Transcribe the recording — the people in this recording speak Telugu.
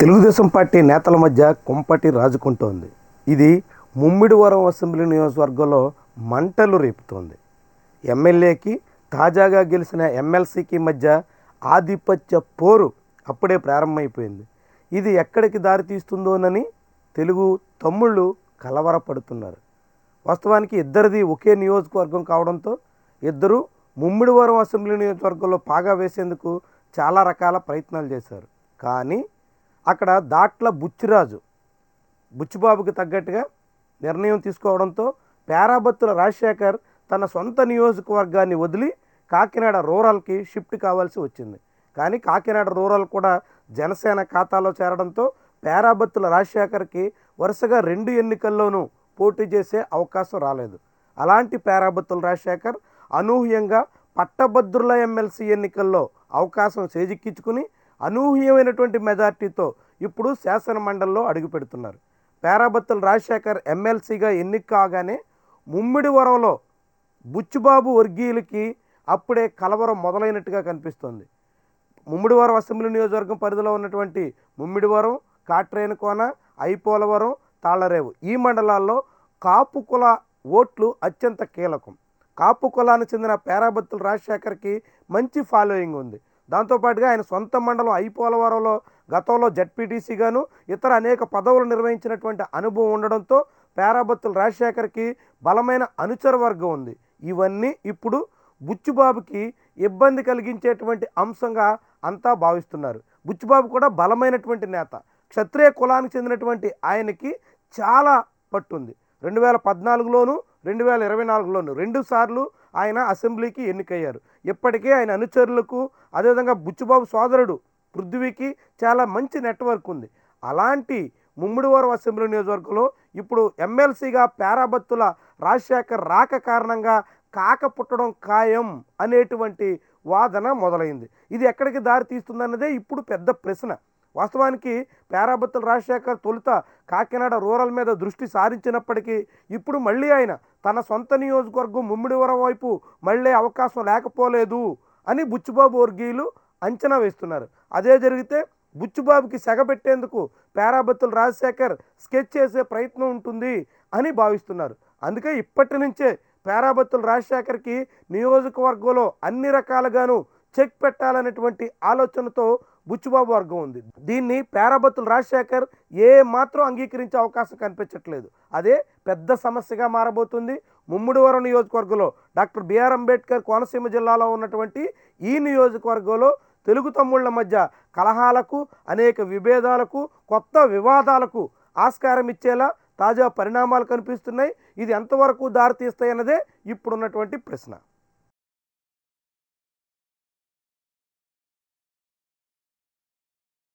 తెలుగుదేశం పార్టీ నేతల మధ్య కుంపటి రాజుకుంటోంది. ఇది ముమ్మిడివరం అసెంబ్లీ నియోజకవర్గంలో మంటలు రేపుతోంది. ఎమ్మెల్యేకి తాజాగా గెలిచిన ఎమ్మెల్సీకి మధ్య ఆధిపత్య పోరు అప్పుడే ప్రారంభమైపోయింది. ఇది ఎక్కడికి దారితీస్తుందోనని తెలుగు తమ్ముళ్ళు కలవరపడుతున్నారు. వాస్తవానికి ఇద్దరిది ఒకే నియోజకవర్గం కావడంతో ఇద్దరు ముమ్మిడివరం అసెంబ్లీ నియోజకవర్గంలో పాగా వేసేందుకు చాలా రకాల ప్రయత్నాలు చేశారు. కానీ అక్కడ దాట్ల బుచ్చిబాబుకి తగ్గట్టుగా నిర్ణయం తీసుకోవడంతో పేరాబత్తుల రాజశేఖర్ తన సొంత నియోజకవర్గాన్ని వదిలి కాకినాడ రూరల్కి షిఫ్ట్ కావాల్సి వచ్చింది. కానీ కాకినాడ రూరల్ కూడా జనసేన ఖాతాలో చేరడంతో పేరాబత్తుల రాజశేఖర్కి వరుసగా 2 ఎన్నికల్లోనూ పోటీ చేసే అవకాశం రాలేదు. అలాంటి పేరాబత్తుల రాజశేఖర్ అనూహ్యంగా పట్టభద్రుల ఎమ్మెల్సీ ఎన్నికల్లో అవకాశం చేజిక్కించుకుని అనూహ్యమైనటువంటి మెజార్టీతో ఇప్పుడు శాసనమండలిలో అడుగుపెడుతున్నారు. పేరాబత్తుల రాజశేఖర్ ఎమ్మెల్సీగా ఎన్నిక కాగానే ముమ్మిడివరంలో బుచ్చిబాబు వర్గీయులకి అప్పుడే కలవరం మొదలైనట్టుగా కనిపిస్తోంది. ముమ్మిడివరం అసెంబ్లీ నియోజకవర్గం పరిధిలో ఉన్నటువంటి ముమ్మిడివరం, కాట్రేనికోన, ఐపోలవరం, తాళ్లరేవు ఈ మండలాల్లో కాపు కుల ఓట్లు అత్యంత కీలకం. కాపు కులానికి చెందిన పేరాబత్తుల రాజశేఖర్కి మంచి ఫాలోయింగ్ ఉంది. దాంతోపాటుగా ఆయన సొంత మండలం ఐపోలవరంలో గతంలో జడ్పీటీసీగాను ఇతర అనేక పదవులు నిర్వహించినటువంటి అనుభవం ఉండడంతో పేరాబత్తుల రాజశేఖర్కి బలమైన అనుచర వర్గం ఉంది. ఇవన్నీ ఇప్పుడు బుచ్చిబాబుకి ఇబ్బంది కలిగించేటువంటి అంశంగా అంతా భావిస్తున్నారు. బుచ్చిబాబు కూడా బలమైనటువంటి నేత, క్షత్రియ కులానికి చెందినటువంటి ఆయనకి చాలా పట్టుంది. 2014లోను 2024లోను 2 సార్లు ఆయన అసెంబ్లీకి ఎన్నికయ్యారు. ఇప్పటికే ఆయన అనుచరులకు అదేవిధంగా బుచ్చిబాబు సోదరుడు పృథ్వీకి చాలా మంచి నెట్వర్క్ ఉంది. అలాంటి ముమ్మిడివరం అసెంబ్లీ నియోజకవర్గంలో ఇప్పుడు ఎమ్మెల్సీగా పేరాబత్తుల రాజశేఖర్ రాక కారణంగా కాక పుట్టడం ఖాయం అనేటువంటి వాదన మొదలైంది. ఇది ఎక్కడికి దారి తీస్తుందన్నదే ఇప్పుడు పెద్ద ప్రశ్న. వాస్తవానికి పేరాబత్తుల రాజశేఖర్ తొలుత కాకినాడ రూరల్ మీద దృష్టి సారించినప్పటికీ ఇప్పుడు మళ్ళీ ఆయన తన సొంత నియోజకవర్గం ముమ్మిడివరం వైపు మళ్ళీ అవకాశం లేకపోలేదు అని బుచ్చిబాబు వర్గీయులు అంచనా వేస్తున్నారు. అదే జరిగితే బుచ్చిబాబుకి సెగబెట్టేందుకు పేరాబత్తుల రాజశేఖర్ స్కెచ్ చేసే ప్రయత్నం ఉంటుంది అని భావిస్తున్నారు. అందుకే ఇప్పటి నుంచే పేరాబత్తుల రాజశేఖర్కి నియోజకవర్గంలో అన్ని రకాలుగాను చెక్ పెట్టాలనేటువంటి ఆలోచనతో బుచ్చిబాబు వర్గం ఉంది. దీన్ని పేరాబత్తుల రాజశేఖర్ ఏ మాత్రం అంగీకరించే అవకాశం కనిపించట్లేదు. అదే పెద్ద సమస్యగా మారబోతుంది. ముమ్మిడివరం నియోజకవర్గంలో డాక్టర్ బిఆర్ అంబేద్కర్ కోనసీమ జిల్లాలో ఉన్నటువంటి ఈ నియోజకవర్గంలో తెలుగు తమ్ముళ్ల మధ్య కలహాలకు, అనేక విభేదాలకు, కొత్త వివాదాలకు ఆస్కారం ఇచ్చేలా తాజా పరిణామాలు కనిపిస్తున్నాయి. ఇది ఎంతవరకు దారితీస్తాయన్నదే ఇప్పుడున్నటువంటి ప్రశ్న.